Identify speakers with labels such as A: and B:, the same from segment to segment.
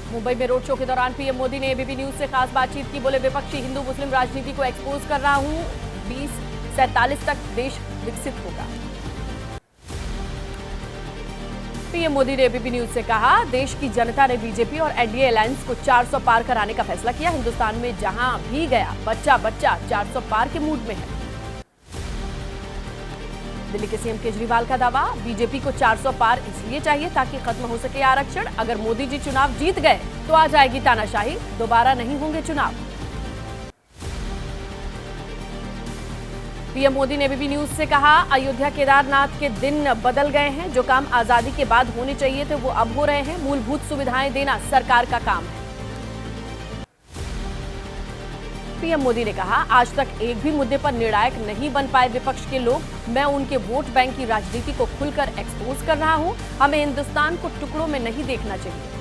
A: मुंबई में road show के दौरान पीएम मोदी ने एबीपी न्यूज से खास बातचीत की। बोले, विपक्षी हिंदू मुस्लिम राजनीति को एक्सपोज कर रहा हूं। 2047 तक देश विकसित होगा। पीएम मोदी ने एबीपी न्यूज से कहा, देश की जनता ने बीजेपी और एनडीए अलायंस को 400 पार कराने का फैसला किया। हिंदुस्तान में जहां भी गया बच्चा 400 पार के मूड में है। दिल्ली के सीएम केजरीवाल का दावा, बीजेपी को 400 पार इसलिए चाहिए ताकि खत्म हो सके आरक्षण। अगर मोदी जी चुनाव जीत गए तो आ जाएगी तानाशाही, दोबारा नहीं होंगे चुनाव। पीएम मोदी ने एबीपी न्यूज से कहा, अयोध्या केदारनाथ के दिन बदल गए हैं। जो काम आजादी के बाद होने चाहिए थे वो अब हो रहे हैं। मूलभूत सुविधाएं देना सरकार का काम है। पीएम मोदी ने कहा, आज तक एक भी मुद्दे पर निर्णायक नहीं बन पाए विपक्ष के लोग। मैं उनके वोट बैंक की राजनीति को खुलकर एक्सपोज कर रहा हूं। हमें हिंदुस्तान को टुकड़ों में नहीं देखना चाहिए।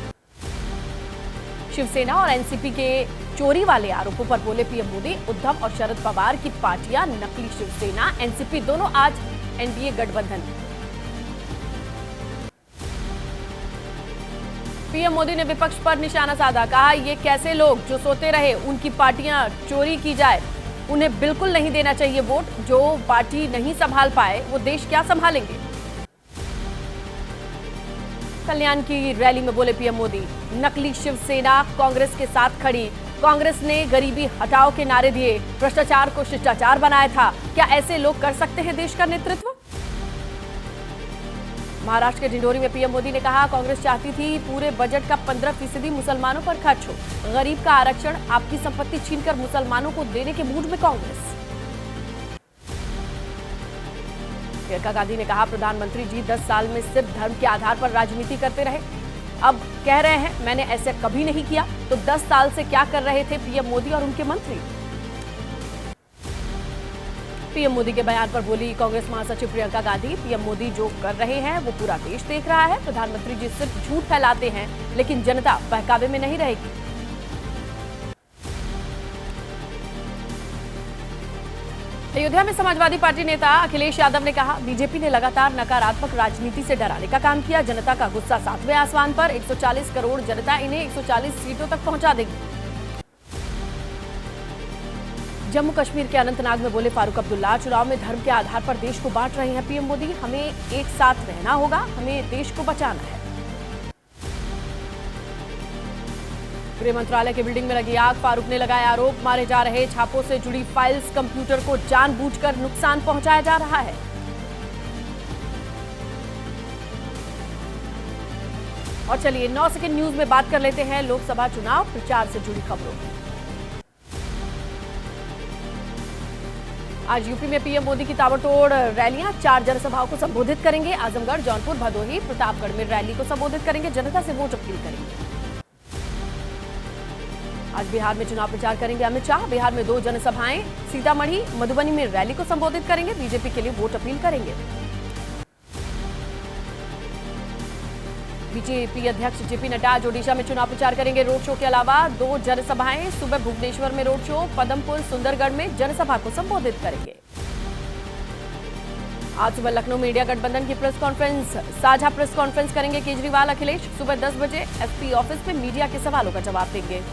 A: शिवसेना और एनसीपी के चोरी वाले आरोपों पर बोले पीएम मोदी, उद्धव और शरद पवार की पार्टियां नकली शिवसेना एनसीपी दोनों आज एनडीए गठबंधन में। पीएम मोदी ने विपक्ष पर निशाना साधा। कहा, ये कैसे लोग जो सोते रहे उनकी पार्टियां चोरी की जाए, उन्हें बिल्कुल नहीं देना चाहिए वोट। जो पार्टी नहीं संभाल पाए वो देश क्या संभालेंगे। कल्याण की रैली में बोले पीएम मोदी, नकली शिवसेना कांग्रेस के साथ खड़ी। कांग्रेस ने गरीबी हटाओ के नारे दिए, भ्रष्टाचार को शिष्टाचार बनाया था। क्या ऐसे लोग कर सकते हैं देश का नेतृत्व। महाराष्ट्र के ढिंढोरी में पीएम मोदी ने कहा, कांग्रेस चाहती थी पूरे बजट का 15% मुसलमानों पर खर्च हो। गरीब का आरक्षण, आपकी संपत्ति छीनकर मुसलमानों को देने के मूड में कांग्रेस। प्रियंका गांधी ने कहा, प्रधानमंत्री जी 10 साल में सिर्फ धर्म के आधार पर राजनीति करते रहे। अब कह रहे हैं मैंने ऐसे कभी नहीं किया। तो 10 साल से क्या कर रहे थे पीएम मोदी और उनके मंत्री। पीएम मोदी के बयान पर बोली कांग्रेस महासचिव प्रियंका गांधी, पीएम मोदी जो कर रहे हैं वो पूरा देश देख रहा है। प्रधानमंत्री जी सिर्फ झूठ फैलाते हैं, लेकिन जनता बहकावे में नहीं रहेगी। अयोध्या में समाजवादी पार्टी नेता अखिलेश यादव ने कहा, बीजेपी ने लगातार नकारात्मक राजनीति से डराने का काम किया। जनता का गुस्सा 7वें आसमान पर। 140 करोड़ जनता इन्हें 140 सीटों तक पहुंचा देगी। जम्मू कश्मीर के अनंतनाग में बोले फारूक अब्दुल्ला, चुनाव में धर्म के आधार पर देश को बांट रहे हैं पीएम मोदी। हमें एक साथ रहना होगा, हमें देश को बचाना है। गृह मंत्रालय के बिल्डिंग में लगी आग, फारूक ने लगाया आरोप, मारे जा रहे छापों से जुड़ी फाइल्स, कंप्यूटर को जानबूझकर नुकसान पहुंचाया जा रहा है। और चलिए 9 सेकंड न्यूज में बात कर लेते हैं लोकसभा चुनाव प्रचार से जुड़ी खबरों की। आज यूपी में पीएम मोदी की ताबड़तोड़ रैलियां, 4 जनसभाओं को संबोधित करेंगे। आजमगढ़, जौनपुर, भदोही, प्रतापगढ़ में रैली को संबोधित करेंगे। जनता से वोट अपील करेंगे। आज बिहार में चुनाव प्रचार करेंगे अमित शाह। बिहार में 2 जनसभाएं, सीतामढ़ी, मधुबनी में रैली को संबोधित करेंगे। बीजेपी के लिए वोट अपील करेंगे। बीजेपी अध्यक्ष जेपी नड्डा आज ओडिशा में चुनाव प्रचार करेंगे। रोड शो के अलावा 2 जनसभाएं, सुबह भुवनेश्वर में रोड शो, पदमपुर, सुंदरगढ़ में जनसभा को संबोधित करेंगे। आज सुबह लखनऊ में इंडिया गठबंधन की प्रेस कॉन्फ्रेंस, साझा प्रेस कॉन्फ्रेंस करेंगे केजरीवाल अखिलेश। सुबह 10 बजे एसपी ऑफिस में मीडिया के सवालों का जवाब देंगे।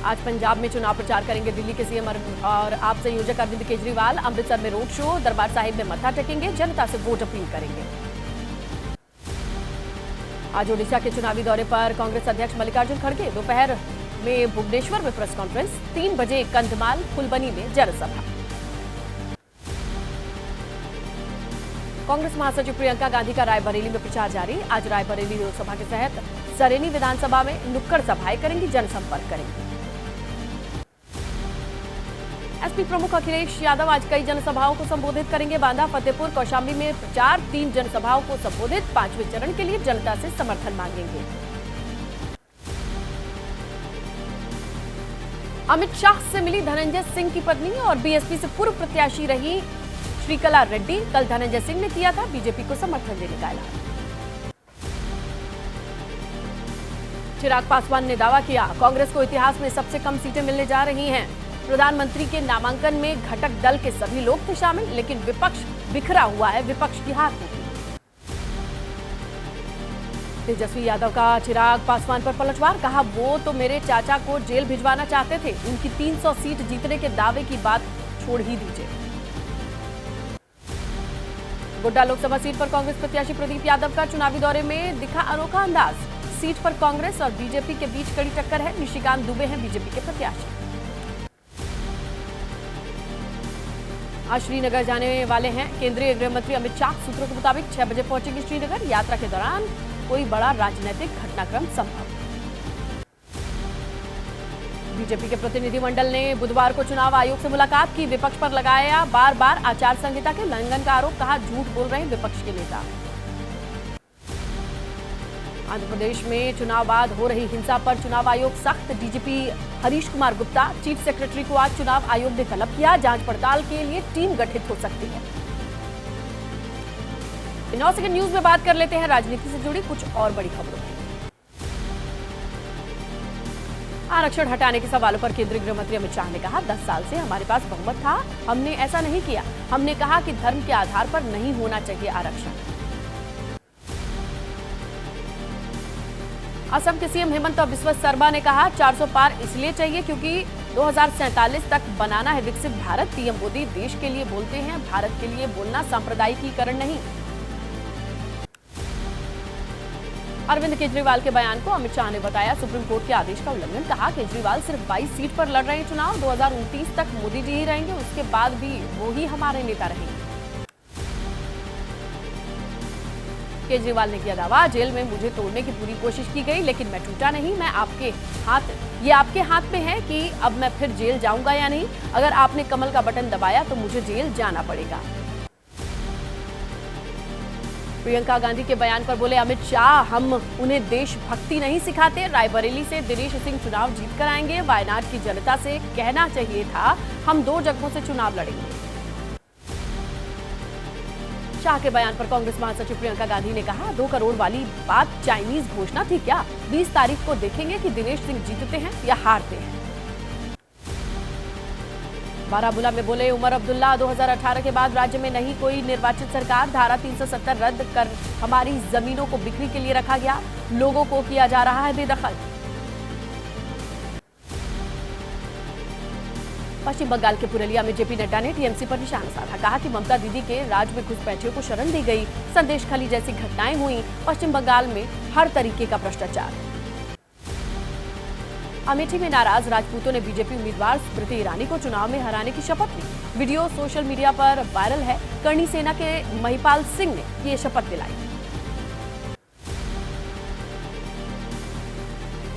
A: आज पंजाब में चुनाव प्रचार करेंगे दिल्ली के सीएम और आप संयोजक अरविंद केजरीवाल। अमृतसर में रोड शो, दरबार साहिब में मत्था टेकेंगे। जनता से वोट अपील करेंगे। आज ओडिशा के चुनावी दौरे पर कांग्रेस अध्यक्ष मल्लिकार्जुन खड़गे। दोपहर में भुवनेश्वर में प्रेस कॉन्फ्रेंस, 3 बजे कंधमाल, फुलबनी में जनसभा। कांग्रेस महासचिव प्रियंका गांधी का रायबरेली में प्रचार जारी। आज रायबरेली लोकसभा के तहत सरेनी विधानसभा में नुक्कड़ सभाएं करेंगी, जनसंपर्क करेंगी। एसपी प्रमुख अखिलेश यादव आज कई जनसभाओं को संबोधित करेंगे। बांदा, फतेहपुर, कौशाम्बी में प्रचार, 3 जनसभाओं को संबोधित। 5वें चरण के लिए जनता से समर्थन मांगेंगे। अमित शाह से मिली धनंजय सिंह की पत्नी और बीएसपी से पूर्व प्रत्याशी रही श्रीकला रेड्डी। कल धनंजय सिंह ने किया था बीजेपी को समर्थन देने का ऐलान। चिराग पासवान ने दावा किया, कांग्रेस को इतिहास में सबसे कम सीटें मिलने जा रही हैं। प्रधानमंत्री के नामांकन में घटक दल के सभी लोग थे शामिल, लेकिन विपक्ष बिखरा हुआ है, विपक्ष की हार होगी। तेजस्वी यादव का चिराग पासवान पर पलटवार, कहा वो तो मेरे चाचा को जेल भिजवाना चाहते थे, उनकी 300 सीट जीतने के दावे की बात छोड़ ही दीजिए। गोड्डा लोकसभा सीट पर कांग्रेस प्रत्याशी प्रदीप यादव का चुनावी दौरे में दिखा अनोखा अंदाज। सीट पर कांग्रेस और बीजेपी के बीच कड़ी टक्कर है। निशिकांत दुबे हैं बीजेपी के प्रत्याशी। आज श्रीनगर जाने वाले हैं केंद्रीय गृह मंत्री अमित शाह। सूत्रों के मुताबिक 6 बजे पहुंचेंगे श्रीनगर। यात्रा के दौरान कोई बड़ा राजनीतिक घटनाक्रम संभव। बीजेपी के प्रतिनिधिमंडल ने बुधवार को चुनाव आयोग से मुलाकात की। विपक्ष पर लगाया बार बार आचार संहिता के उल्लंघन का आरोप, कहा झूठ बोल रहे हैं विपक्ष के नेता। आंध्र प्रदेश में चुनाव बाद हो रही हिंसा पर चुनाव आयोग सख्त। DGP Harish Kumar Gupta, chief secretary को आज चुनाव आयोग ने तलब किया। जांच पड़ताल के लिए टीम गठित हो सकती है। 9 सेकंड न्यूज में बात कर लेते हैं राजनीति से जुड़ी कुछ और बड़ी खबरों की। आरक्षण हटाने के सवालों पर केंद्रीय गृह मंत्री अमित शाह ने कहा, 10 साल से हमारे पास बहुमत था, हमने ऐसा नहीं किया। हमने कहा कि धर्म के आधार पर नहीं होना चाहिए आरक्षण। असम के सीएम हेमंत बिस्वा शर्मा ने कहा, 400 पार इसलिए चाहिए क्योंकि 2047 तक बनाना है विकसित भारत। पीएम मोदी देश के लिए बोलते हैं, भारत के लिए बोलना सांप्रदायिकीकरण नहीं। अरविंद केजरीवाल के बयान को अमित शाह ने बताया सुप्रीम कोर्ट के आदेश का उल्लंघन। कहा, केजरीवाल सिर्फ 22 सीट पर लड़ रहे हैं चुनाव। 2029 तक मोदी जी ही रहेंगे, उसके बाद भी वो ही हमारे नेता रहेंगे। केजरीवाल ने किया दावा, जेल में मुझे तोड़ने की पूरी कोशिश की गई लेकिन मैं टूटा नहीं। मैं ये आपके हाथ में है कि अब मैं फिर जेल जाऊंगा या नहीं। अगर आपने कमल का बटन दबाया तो मुझे जेल जाना पड़ेगा। प्रियंका गांधी के बयान पर बोले अमित शाह, हम उन्हें देशभक्ति नहीं सिखाते। रायबरेली से दिनेश सिंह चुनाव जीत कर आएंगे। वायनाड की जनता से कहना चाहिए था, हम 2 जगहों से चुनाव लड़ेंगे। शाह के बयान पर कांग्रेस महासचिव प्रियंका गांधी ने कहा, 2 करोड़ वाली बात चाइनीज घोषणा थी क्या? 20 तारीख को देखेंगे कि दिनेश सिंह जीतते हैं या हारते हैं। बारामूला में बोले उमर अब्दुल्ला, 2018 के बाद राज्य में नहीं कोई निर्वाचित सरकार। धारा 370 रद्द कर हमारी जमीनों को बिक्री के लिए रखा गया। लोगों को किया जा रहा है बेदखल। पश्चिम बंगाल के पुरुलिया में जेपी नड्डा ने टीएमसी पर निशाना साधा। कहा कि ममता दीदी के राज में घुसपैठियों को शरण दी गई। संदेशखाली जैसी घटनाएं हुई। पश्चिम बंगाल में हर तरीके का भ्रष्टाचार। अमेठी में नाराज राजपूतों ने बीजेपी उम्मीदवार स्मृति ईरानी को चुनाव में हराने की शपथ ली। वीडियो सोशल मीडिया पर वायरल है। करणी सेना के महिपाल सिंह ने ये शपथ दिलाई।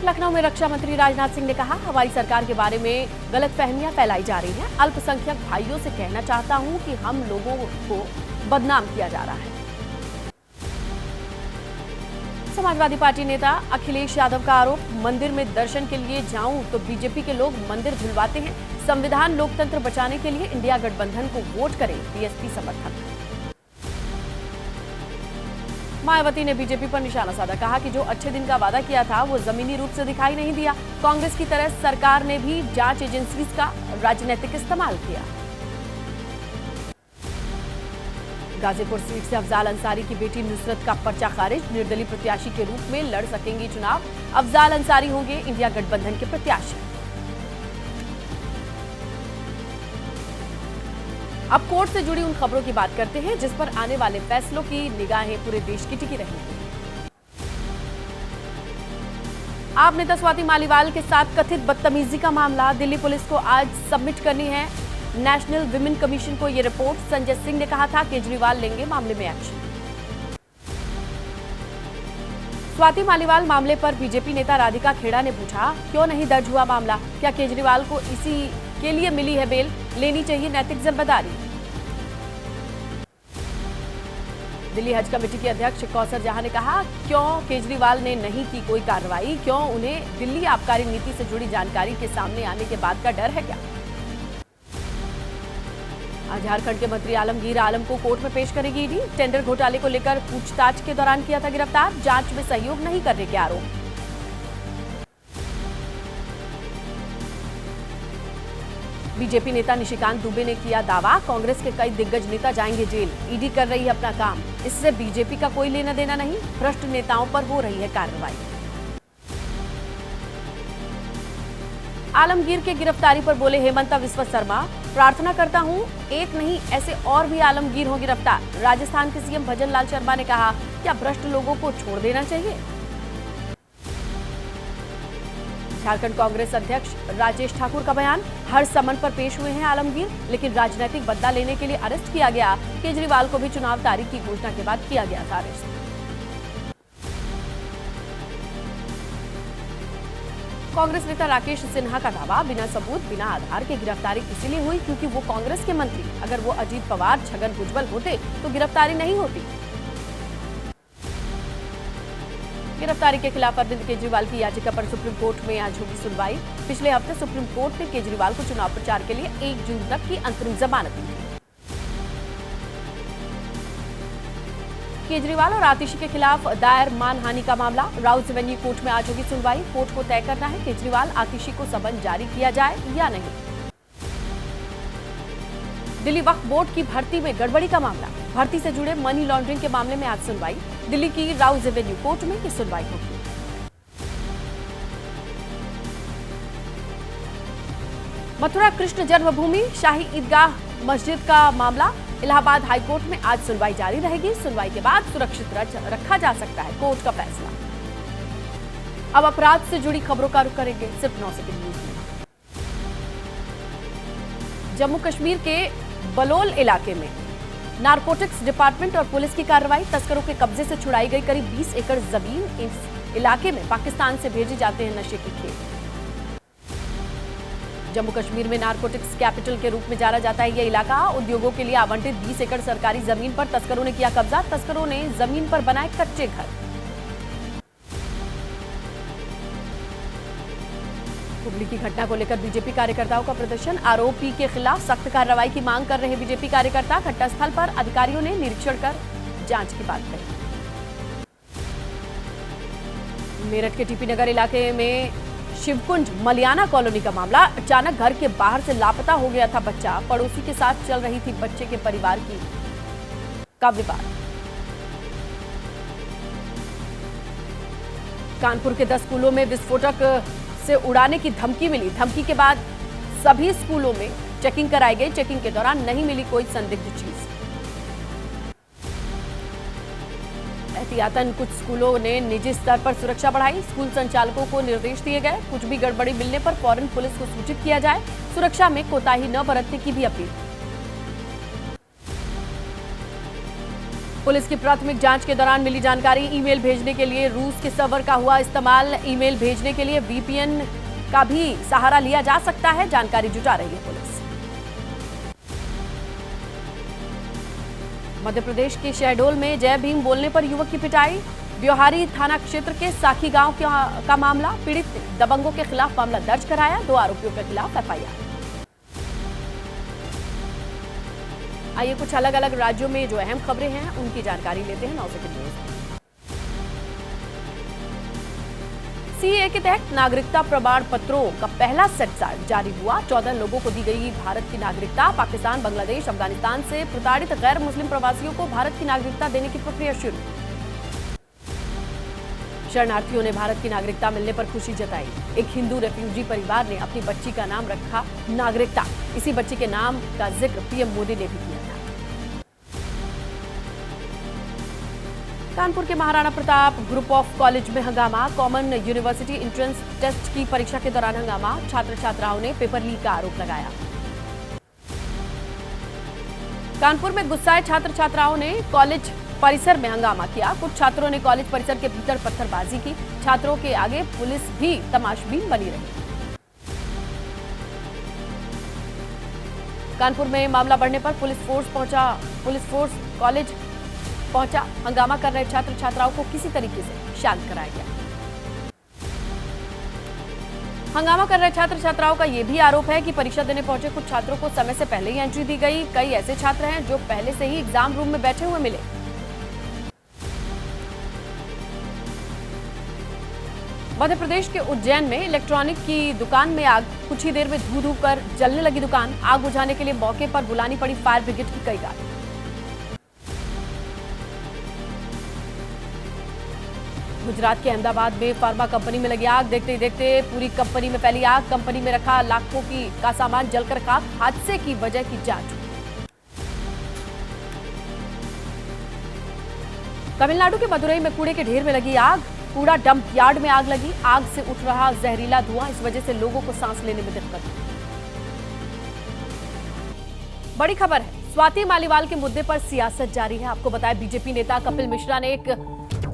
A: लखनऊ में रक्षा मंत्री राजनाथ सिंह ने कहा, हमारी सरकार के बारे में गलतफहमियां फैलाई जा रही हैं। अल्पसंख्यक भाइयों से कहना चाहता हूं कि हम लोगों को बदनाम किया जा रहा है। समाजवादी पार्टी नेता अखिलेश यादव का आरोप, मंदिर में दर्शन के लिए जाऊं तो बीजेपी के लोग मंदिर धुलवाते हैं। संविधान लोकतंत्र बचाने के लिए इंडिया गठबंधन को वोट करें, बीएसपी समर्थक। मायावती ने बीजेपी पर निशाना साधा। कहा कि जो अच्छे दिन का वादा किया था वो जमीनी रूप से दिखाई नहीं दिया। कांग्रेस की तरह सरकार ने भी जांच एजेंसीज का राजनीतिक इस्तेमाल किया। गाजीपुर सीट से अफजाल अंसारी की बेटी नुसरत का पर्चा खारिज। निर्दलीय प्रत्याशी के रूप में लड़ सकेंगी चुनाव। अफजाल अंसारी होंगे इंडिया गठबंधन के प्रत्याशी। अब कोर्ट से जुड़ी उन खबरों की बात करते हैं जिस पर आने वाले फैसलों की निगाहें पूरे देश की टिकी रहेंगी। आप नेता स्वाति मालीवाल के साथ कथित बदतमीजी का मामला, दिल्ली पुलिस को आज सबमिट करनी है नेशनल विमेन कमीशन को ये रिपोर्ट। संजय सिंह ने कहा था केजरीवाल लेंगे मामले में एक्शन। स्वाति मालीवाल मामले पर बीजेपी नेता राधिका खेड़ा ने पूछा, क्यों नहीं दर्ज हुआ मामला? क्या केजरीवाल को इसी के लिए मिली है बेल? लेनी चाहिए नैतिक जिम्मेदारी। दिल्ली हज कमेटी के अध्यक्ष कौसर जहां ने कहा, क्यों केजरीवाल ने नहीं की कोई कार्रवाई? क्यों उन्हें दिल्ली आबकारी नीति से जुड़ी जानकारी के सामने आने के बाद का डर है क्या? आज झारखंड के मंत्री आलमगीर आलम को कोर्ट में पेश करेगी ईडी। टेंडर घोटाले को लेकर पूछताछ के दौरान किया था गिरफ्तार। जांच में सहयोग नहीं करने के आरोप। बीजेपी नेता निशिकांत दुबे ने किया दावा, कांग्रेस के कई दिग्गज नेता जाएंगे जेल। ईडी कर रही है अपना काम, इससे बीजेपी का कोई लेना देना नहीं, भ्रष्ट नेताओं पर हो रही है कार्रवाई। आलमगीर के गिरफ्तारी पर बोले हेमंत बिस्वा शर्मा, प्रार्थना करता हूं एक नहीं ऐसे और भी आलमगीर हो गिरफ्तार। राजस्थान के सीएम भजन लाल शर्मा ने कहा, क्या भ्रष्ट लोगों को छोड़ देना चाहिए। झारखंड कांग्रेस अध्यक्ष राजेश ठाकुर का बयान, हर समन पर पेश हुए हैं आलमगीर, लेकिन राजनीतिक बदला लेने के लिए अरेस्ट किया गया। केजरीवाल को भी चुनाव तारीख की घोषणा के बाद किया गया था अरेस्ट। कांग्रेस नेता राकेश सिन्हा का दावा, बिना सबूत बिना आधार के गिरफ्तारी इसीलिए हुई क्योंकि वो कांग्रेस के मंत्री, अगर वो अजीत पवार छगन भुजबल होते तो गिरफ्तारी नहीं होती। गिरफ्तारी के खिलाफ अरविंद केजरीवाल की याचिका पर सुप्रीम कोर्ट में आज होगी सुनवाई। पिछले हफ्ते सुप्रीम कोर्ट ने केजरीवाल को चुनाव प्रचार के लिए 1 जून तक की अंतरिम जमानत दी थी। केजरीवाल और आतिशी के खिलाफ दायर मानहानि का मामला, राउज एवेन्यू कोर्ट में आज होगी सुनवाई। कोर्ट को तय करना है केजरीवाल आतिशी को समन जारी किया जाए या नहीं। दिल्ली वक्फ बोर्ड की भर्ती में गड़बड़ी का मामला, भर्ती से जुड़े मनी लॉन्ड्रिंग के मामले में आज सुनवाई। दिल्ली की राउज एवेन्यू कोर्ट में की सुनवाई होगी। मथुरा कृष्ण जन्मभूमि शाही ईदगाह मस्जिद का मामला, इलाहाबाद हाईकोर्ट में आज सुनवाई जारी रहेगी। सुनवाई के बाद सुरक्षित रखा जा सकता है, कोर्ट का फैसला। अब अपराध से जुड़ी खबरों का रुख करेंगे सिर्फ 9 सेकंड न्यूज में। जम्मू कश्मीर के बलोल इलाके में नारकोटिक्स डिपार्टमेंट और पुलिस की कार्रवाई, तस्करों के कब्जे से छुड़ाई गई करीब 20 एकड़ जमीन। इस इलाके में पाकिस्तान से भेजे जाते हैं नशे की खेप। जम्मू कश्मीर में नारकोटिक्स कैपिटल के रूप में जाना जाता है यह इलाका। उद्योगों के लिए आवंटित 20 एकड़ सरकारी जमीन पर तस्करों ने किया कब्जा। तस्करों ने जमीन पर बनाए कच्चे घर। हुबली की घटना को लेकर बीजेपी कार्यकर्ताओं का प्रदर्शन, आरोपी के खिलाफ सख्त कार्रवाई की मांग कर रहे बीजेपी कार्यकर्ता। घटनास्थल पर अधिकारियों ने निरीक्षण कर जांच की बात कही। मेरठ के टीपी नगर इलाके में शिवकुंज मलियाना कॉलोनी का मामला, अचानक घर के बाहर से लापता हो गया था बच्चा। पड़ोसी के साथ चल रही थी बच्चे के परिवार का विवाद। कानपुर के 10 स्कूलों में विस्फोटक से उड़ाने की धमकी मिली। धमकी के बाद सभी स्कूलों में चेकिंग कराई गई। चेकिंग के दौरान नहीं मिली कोई संदिग्ध चीज। एहतियातन कुछ स्कूलों ने निजी स्तर पर सुरक्षा बढ़ाई। स्कूल संचालकों को निर्देश दिए गए, कुछ भी गड़बड़ी मिलने पर फौरन पुलिस को सूचित किया जाए। सुरक्षा में कोताही न बरतने की भी अपील। पुलिस की प्राथमिक जांच के दौरान मिली जानकारी, ईमेल भेजने के लिए रूस के सर्वर का हुआ इस्तेमाल। ईमेल भेजने के लिए वीपीएन का भी सहारा लिया जा सकता है, जानकारी जुटा रही है पुलिस। मध्य प्रदेश के शहडोल में जय भीम बोलने पर युवक की पिटाई। ब्योहारी थाना क्षेत्र के साखी गांव का मामला, पीड़ित ने दबंगों के खिलाफ मामला दर्ज कराया। 2 आरोपियों के खिलाफ एफआईआर। आइए कुछ अलग अलग राज्यों में जो अहम खबरें हैं उनकी जानकारी लेते हैं 9 सेकंड न्यूज। सीएए के तहत नागरिकता प्रमाण पत्रों का पहला सेट जारी हुआ। 14 लोगों को दी गई भारत की नागरिकता। पाकिस्तान, बांग्लादेश, अफगानिस्तान से प्रताड़ित गैर मुस्लिम प्रवासियों को भारत की नागरिकता देने की प्रक्रिया शुरू। शरणार्थियों ने भारत की नागरिकता मिलने पर खुशी जताई। एक हिंदू रेफ्यूजी परिवार ने अपनी बच्ची का नाम रखा नागरिकता। इसी बच्ची के नाम का जिक्र पीएम मोदी ने भी किया था। कानपुर के Maharana Pratap group of college में हंगामा। कॉमन यूनिवर्सिटी एंट्रेंस टेस्ट की परीक्षा के दौरान हंगामा। छात्र छात्राओं ने पेपर लीक का आरोप लगाया। कानपुर में गुस्साए छात्र छात्राओं ने कॉलेज परिसर में हंगामा किया। कुछ छात्रों ने कॉलेज परिसर के भीतर पत्थरबाजी की। छात्रों के आगे पुलिस भी तमाशबीन बनी रही। कानपुर में मामला बढ़ने पर पुलिस फोर्स कॉलेज पहुंचा। हंगामा कर रहे छात्र छात्राओं को किसी तरीके से शांत कराया गया। हंगामा कर रहे छात्र छात्राओं का यह भी आरोप है कि परीक्षा देने पहुंचे कुछ छात्रों को समय से पहले ही एंट्री दी गई। कई ऐसे छात्र हैं जो पहले से ही एग्जाम रूम में बैठे हुए मिले। मध्य प्रदेश के उज्जैन में इलेक्ट्रॉनिक की दुकान में आग, कुछ ही देर में धू धू कर जलने लगी दुकान। आग बुझाने के लिए मौके पर बुलानी पड़ी फायर ब्रिगेड की कई गाड़ी। गुजरात के अहमदाबाद में फार्मा कंपनी में लगी आग, देखते ही देखते पूरी कंपनी में फैली आग। कंपनी में रखा लाखों का सामान जलकर खाक। हादसे की वजह की जांच। तमिलनाडु के मदुरई में कूड़े के ढेर में लगी आग। कूड़ा डंप यार्ड में आग लगी। आग से उठ रहा जहरीला धुआं, इस वजह से लोगों को सांस लेने में दिक्कत। बड़ी खबर है, स्वाति मालीवाल के मुद्दे पर सियासत जारी है। आपको बताया, बीजेपी नेता कपिल मिश्रा ने एक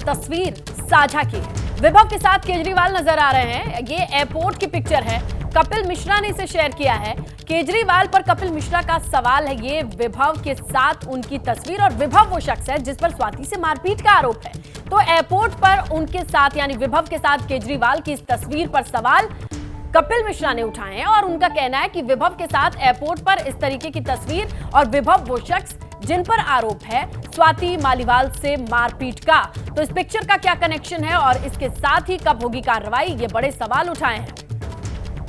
A: तस्वीर साझा की। विभव के साथ केजरीवाल नजर आ रहे हैं। ये एयरपोर्ट की पिक्चर है, कपिल मिश्रा ने इसे शेयर किया है। केजरीवाल पर कपिल मिश्रा का सवाल है, ये विभव के साथ उनकी तस्वीर, और विभव वो शख्स है जिस पर स्वाति से मारपीट का आरोप है। तो एयरपोर्ट पर उनके साथ यानी विभव के साथ केजरीवाल की इस तस्वीर पर सवाल कपिल मिश्रा ने उठाए हैं, और उनका कहना है कि विभव के साथ एयरपोर्ट पर इस तरीके की तस्वीर, और विभव वो शख्स जिन पर आरोप है स्वाति मालीवाल से मारपीट का। तो इस पिक्चर का क्या कनेक्शन है और इसके साथ ही कब होगी कार्रवाई, ये बड़े सवाल उठाए हैं।